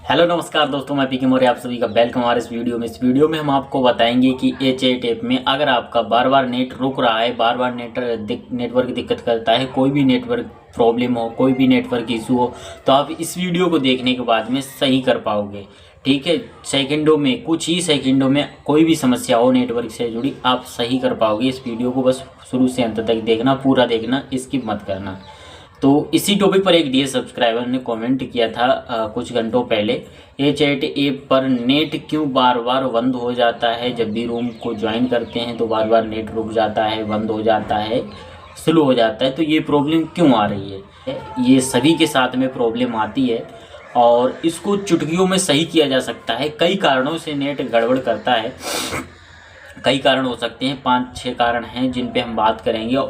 Hello नमस्कार दोस्तों, मैं पीके मौर्य आप सभी का वेलकम हमारे इस वीडियो में। इस वीडियो में हम आपको बताएंगे कि एच8 ऐप में अगर आपका बार बार नेट रुक रहा है, बार बार नेटवर्क दिक्कत करता है, कोई भी नेटवर्क प्रॉब्लम हो, कोई भी नेटवर्क इशू हो, तो आप इस वीडियो को देखने के बाद में सही कर पाओगे। ठीक है, सेकंडों में, कुछ ही सेकंडों में कोई भी समस्या हो नेटवर्क से जुड़ी आप सही कर पाओगे। इस वीडियो को बस शुरू से अंत तक देखना, पूरा देखना, स्किप मत करना। तो इसी टॉपिक पर एक डियर सब्सक्राइबर ने कमेंट किया था कुछ घंटों पहले, एच8 ऐप पर नेट क्यों बार बार बंद हो जाता है। जब भी रूम को ज्वाइन करते हैं तो बार बार नेट रुक जाता है, बंद हो जाता है, स्लो हो जाता है। तो ये प्रॉब्लम क्यों आ रही है? ये सभी के साथ में प्रॉब्लम आती है और इसको चुटकियों में सही किया जा सकता है। कई कारणों से नेट गड़बड़ करता है, कई कारण हो सकते हैं, 5-6 कारण हैं जिन पे हम बात करेंगे।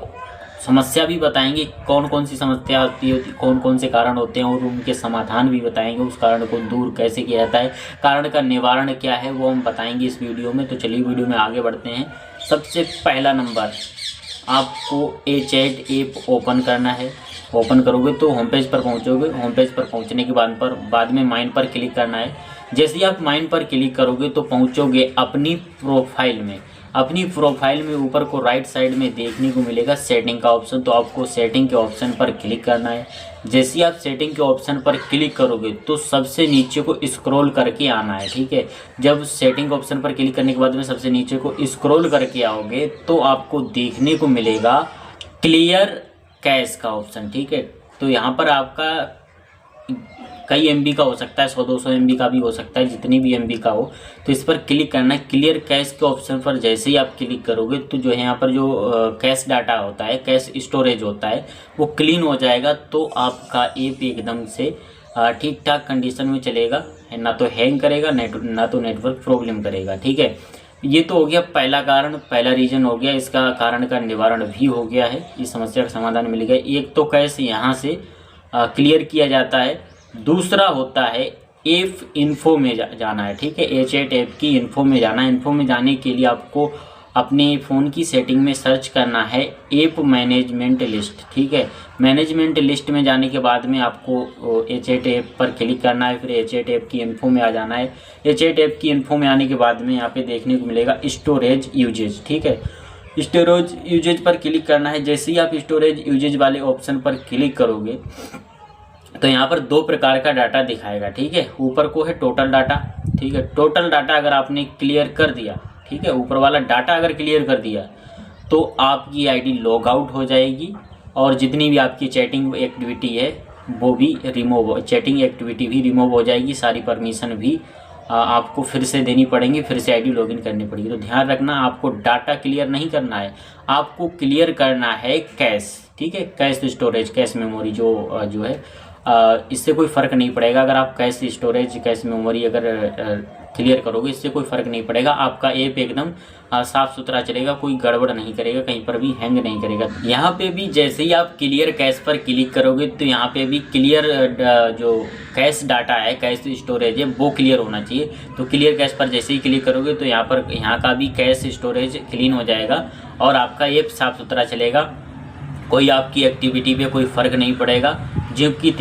समस्या भी बताएंगे, कौन कौन सी समस्या आती होती, कौन कौन से कारण होते हैं, और उनके समाधान भी बताएंगे। उस कारण को दूर कैसे किया जाता है, कारण का निवारण क्या है, वो हम बताएंगे इस वीडियो में। तो चलिए वीडियो में आगे बढ़ते हैं। सबसे पहला नंबर, आपको एच8 ऐप ओपन करना है। ओपन करोगे तो होम पेज पर पहुंचोगे। होम पेज पर पहुंचने के बाद में माइन पर क्लिक करना है। जैसे ही आप माइन पर क्लिक करोगे तो पहुंचोगे अपनी प्रोफाइल में। अपनी प्रोफाइल में ऊपर को राइट साइड में देखने को मिलेगा सेटिंग का ऑप्शन, तो आपको सेटिंग के ऑप्शन पर क्लिक करना है। जैसे ही आप सेटिंग के ऑप्शन पर क्लिक करोगे तो सबसे नीचे को स्क्रॉल करके आना है। ठीक है, जब सेटिंग ऑप्शन पर क्लिक करने के बाद में सबसे नीचे को स्क्रॉल करके आओगे तो आपको देखने को मिलेगा क्लियर कैश का ऑप्शन। ठीक है, तो यहाँ पर आपका कई एमबी का हो सकता है, 100-200 एमबी का भी हो सकता है, जितनी भी एमबी का हो। तो इस पर क्लिक करना है। क्लियर कैश के ऑप्शन पर जैसे ही आप क्लिक करोगे तो जो है यहाँ पर जो कैश डाटा होता है, कैश स्टोरेज होता है, वो क्लीन हो जाएगा। तो आपका ऐप एकदम से ठीक ठाक कंडीशन में चलेगा, ना तो हैंग करेगा, ना तो नेटवर्क प्रॉब्लम करेगा। ठीक है, ये तो हो गया पहला कारण, पहला रीजन हो गया। इसका कारण का निवारण भी हो गया है, इस समस्या का समाधान मिल गया। एक तो कैश यहाँ से क्लियर किया जाता है। दूसरा होता है ऐप इन्फो में जाना है। ठीक है, एच8 ऐप की इन्फो में जाना है। इन्फो में जाने के लिए आपको अपने फ़ोन की सेटिंग में सर्च करना है ऐप मैनेजमेंट लिस्ट। ठीक है, मैनेजमेंट लिस्ट में जाने के बाद में आपको एच8 ऐप पर क्लिक करना है। फिर एच8 ऐप की इन्फो में आ जाना है। एच8 ऐप की इन्फो में आने के बाद में यहाँ पे देखने को मिलेगा स्टोरेज यूजेज। ठीक है, स्टोरेज यूजेज पर क्लिक करना है। जैसे ही आप स्टोरेज यूजेज वाले ऑप्शन पर क्लिक करोगे तो यहाँ पर 2 प्रकार का डाटा दिखाएगा। ठीक है, ऊपर को है टोटल डाटा। ठीक है, टोटल डाटा अगर आपने क्लियर कर दिया, ठीक है, ऊपर वाला डाटा अगर क्लियर कर दिया तो आपकी आईडी लॉग आउट हो जाएगी और जितनी भी आपकी चैटिंग एक्टिविटी है वो भी रिमूव, चैटिंग एक्टिविटी भी रिमूव हो जाएगी। सारी परमिशन भी आपको फिर से देनी पड़ेंगी, फिर से आईडी लॉगिन करनी पड़ेगी। तो ध्यान रखना, आपको डाटा क्लियर नहीं करना है, आपको क्लियर करना है कैश। ठीक है, कैश स्टोरेज, कैश मेमोरी जो है, इससे कोई फ़र्क नहीं पड़ेगा। अगर आप कैश स्टोरेज, कैश मेमोरी अगर क्लियर करोगे, इससे कोई फ़र्क नहीं पड़ेगा। आपका ऐप एकदम साफ़ सुथरा चलेगा, कोई गड़बड़ नहीं करेगा, कहीं पर भी हैंग नहीं करेगा। यहाँ पे भी जैसे ही आप क्लियर कैश पर क्लिक करोगे तो यहाँ पे भी क्लियर जो कैश डाटा है, कैश स्टोरेज है, वो क्लियर होना चाहिए। तो क्लियर कैश पर जैसे ही क्लिक करोगे तो यहाँ का भी कैश स्टोरेज क्लीन हो जाएगा और आपका ऐप साफ़ सुथरा चलेगा। कोई आपकी एक्टिविटी पे कोई फ़र्क नहीं पड़ेगा। ज्यों की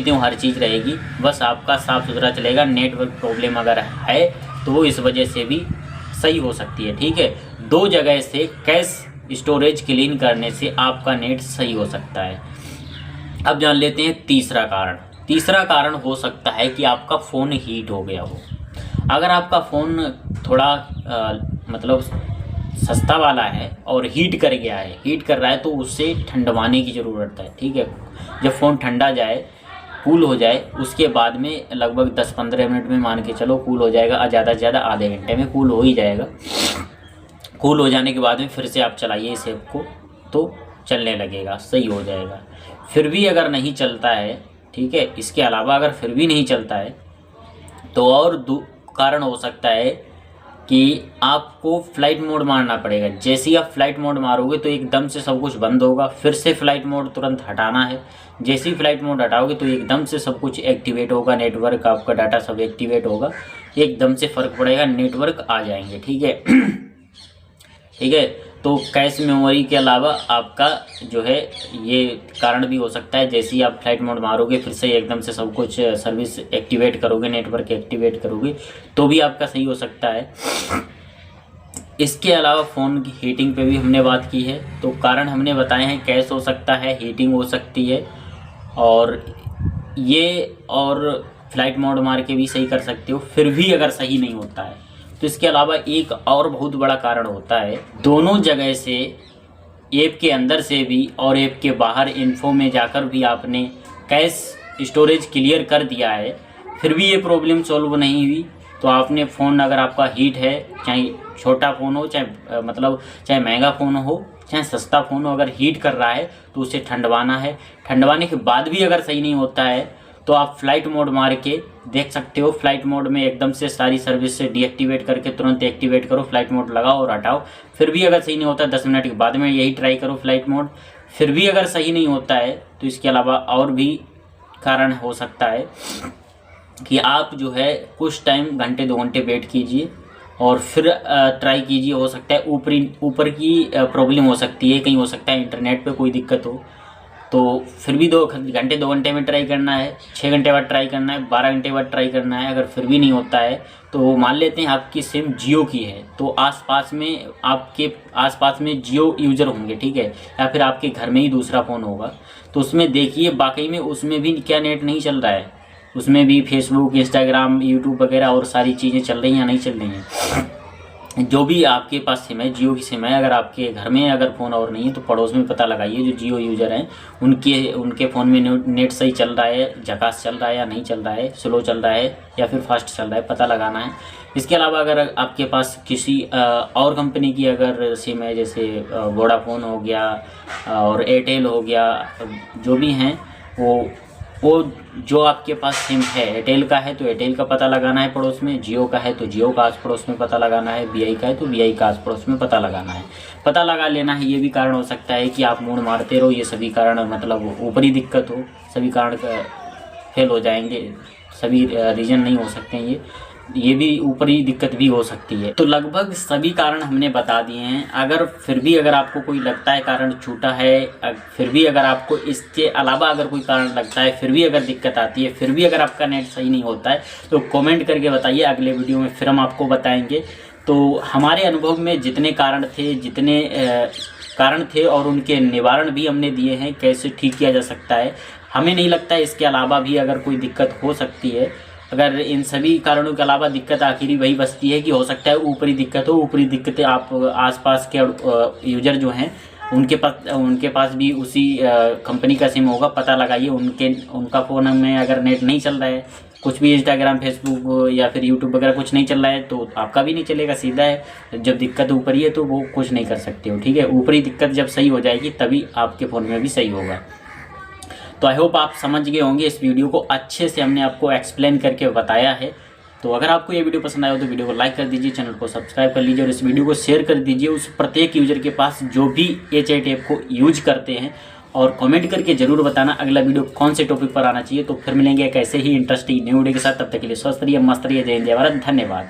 त्यों हर चीज़ रहेगी, बस आपका साफ़ सुथरा चलेगा। नेटवर्क प्रॉब्लम अगर है तो वो इस वजह से भी सही हो सकती है। ठीक है, 2 जगह से कैश स्टोरेज क्लीन करने से आपका नेट सही हो सकता है। अब जान लेते हैं तीसरा कारण। तीसरा कारण हो सकता है कि आपका फ़ोन हीट हो गया हो। अगर आपका फ़ोन थोड़ा मतलब सस्ता वाला है और हीट कर गया है, हीट कर रहा है, तो उससे ठंडवाने की ज़रूरत है। ठीक है, जब फ़ोन ठंडा जाए, कूल हो जाए, उसके बाद में लगभग 10-15 मिनट में मान के चलो कूल हो जाएगा, ज़्यादा से ज़्यादा आधे घंटे में कूल हो ही जाएगा। कूल हो जाने के बाद में फिर से आप चलाइए इस ऐप को, तो चलने लगेगा, सही हो जाएगा। फिर भी अगर नहीं चलता है, ठीक है, इसके अलावा अगर फिर भी नहीं चलता है तो और कारण हो सकता है कि आपको फ़्लाइट मोड मारना पड़ेगा। जैसे ही आप फ़्लाइट मोड मारोगे तो एकदम से सब कुछ बंद होगा, फिर से फ़्लाइट मोड तुरंत हटाना है। जैसे ही फ़्लाइट मोड हटाओगे तो एकदम से सब कुछ एक्टिवेट होगा, नेटवर्क, आपका डाटा सब एक्टिवेट होगा, एकदम से फ़र्क पड़ेगा, नेटवर्क आ जाएंगे। ठीक है ठीक है, तो कैश मेमोरी के अलावा आपका जो है ये कारण भी हो सकता है। जैसे ही आप फ्लाइट मोड मारोगे फिर से एकदम से सब कुछ सर्विस एक्टिवेट करोगे, नेटवर्क एक्टिवेट करोगे, तो भी आपका सही हो सकता है। इसके अलावा फ़ोन की हीटिंग पे भी हमने बात की है। तो कारण हमने बताए हैं, कैश हो सकता है, हीटिंग हो सकती है, और फ्लाइट मोड मार के भी सही कर सकते हो, फिर भी अगर सही नहीं होता है तो इसके अलावा एक और बहुत बड़ा कारण होता है, दोनों जगह से, ऐप के अंदर से भी और ऐप के बाहर इन्फो में जाकर भी आपने कैश स्टोरेज क्लियर कर दिया है, फिर भी ये प्रॉब्लम सॉल्व नहीं हुई, तो आपने फ़ोन, अगर आपका हीट है, चाहे छोटा फ़ोन हो, चाहे महंगा फ़ोन हो, चाहे सस्ता फ़ोन हो, अगर हीट कर रहा है तो उसे ठंडवाना है। ठंडवाने के बाद भी अगर सही नहीं होता है तो आप फ्लाइट मोड मार के देख सकते हो। फ्लाइट मोड में एकदम से सारी सर्विस से डीएक्टिवेट करके तुरंत एक्टिवेट करो, फ्लाइट मोड लगाओ और हटाओ। फिर भी अगर सही नहीं होता 10 मिनट के बाद में यही ट्राई करो फ्लाइट मोड, फिर भी अगर सही नहीं होता है तो इसके अलावा और भी कारण हो सकता है कि आप जो है कुछ टाइम, घंटे 2 घंटे वेट कीजिए और फिर ट्राई कीजिए। हो सकता है ऊपर की प्रॉब्लम हो सकती है, कहीं हो सकता है इंटरनेट पे कोई दिक्कत हो, तो फिर भी 2 घंटे में ट्राई करना है, 6 घंटे बाद ट्राई करना है, 12 घंटे बाद ट्राई करना है। अगर फिर भी नहीं होता है तो मान लेते हैं आपकी सिम जियो की है, तो आपके आसपास में जियो यूज़र होंगे, ठीक है, या फिर आपके घर में ही दूसरा फ़ोन होगा, तो उसमें देखिए वाकई में उसमें भी क्या नेट नहीं चल रहा है, उसमें भी फेसबुक, इंस्टाग्राम, यूट्यूब वगैरह और सारी चीज़ें चल रही हैं या नहीं चल रही हैं। जो भी आपके पास सिम है, जियो की सिम है, अगर आपके घर में अगर फ़ोन और नहीं है तो पड़ोस में पता लगाइए, जो जियो यूज़र हैं उनके फ़ोन में नेट सही चल रहा है, झकास चल रहा है या नहीं चल रहा है, स्लो चल रहा है या फिर फास्ट चल रहा है, पता लगाना है। इसके अलावा अगर आपके पास किसी और कंपनी की अगर सिम है, जैसे वोडाफोन हो गया और एयरटेल हो गया, जो भी हैं, वो जो आपके पास सिम है, एयरटेल का है तो एयरटेल का पता लगाना है पड़ोस में, जियो का है तो जियो का आस पड़ोस में पता लगाना है, वीआई का है तो वीआई का आस पड़ोस में पता लगाना है, पता लगा लेना है। ये भी कारण हो सकता है कि आप मोड मारते रहो, ये सभी कारण, मतलब ऊपरी दिक्कत हो, सभी कारण फेल हो जाएंगे, सभी रीजन नहीं हो सकते हैं, ये भी ऊपरी दिक्कत भी हो सकती है। तो लगभग सभी कारण हमने बता दिए हैं। अगर आपको कोई लगता है कारण छूटा है, फिर भी अगर आपको इसके अलावा अगर कोई कारण लगता है, फिर भी अगर दिक्कत आती है, फिर भी अगर आपका नेट सही नहीं होता है, तो कमेंट करके बताइए, अगले वीडियो में फिर हम आपको बताएंगे। तो हमारे अनुभव में जितने कारण थे और उनके निवारण भी हमने दिए हैं, कैसे ठीक किया जा सकता है। हमें नहीं लगता है इसके अलावा भी अगर कोई दिक्कत हो सकती है। अगर इन सभी कारणों के अलावा दिक्कत आखिरी वही बचती है कि हो सकता है ऊपरी दिक्कत हो। ऊपरी दिक्कतें आप आसपास के यूज़र जो हैं उनके पास भी उसी कंपनी का सिम होगा, पता लगाइए। उनका फ़ोन में अगर नेट नहीं चल रहा है, कुछ भी इंस्टाग्राम, फेसबुक या फिर यूट्यूब वगैरह कुछ नहीं चल रहा है, तो आपका भी नहीं चलेगा, सीधा है। जब दिक्कत ऊपरी है तो वो कुछ नहीं कर सकते हो, ठीक है। ऊपरी दिक्कत जब सही हो जाएगी तभी आपके फ़ोन में भी सही होगा। तो आई होप आप समझ गए होंगे, इस वीडियो को अच्छे से हमने आपको एक्सप्लेन करके बताया है। तो अगर आपको ये वीडियो पसंद आया हो तो वीडियो को लाइक कर दीजिए, चैनल को सब्सक्राइब कर लीजिए और इस वीडियो को शेयर कर दीजिए उस प्रत्येक यूज़र के पास जो भी HIT ऐप को यूज करते हैं। और कमेंट करके ज़रूर बताना अगला वीडियो कौन से टॉपिक पर आना चाहिए। तो फिर मिलेंगे एक ऐसे ही इंटरेस्टिंग न्यू वीडियो के साथ, तब तक के लिए स्वस्थ रहिए, मस्त रहिए। जय हिंद, जय भारत, धन्यवाद।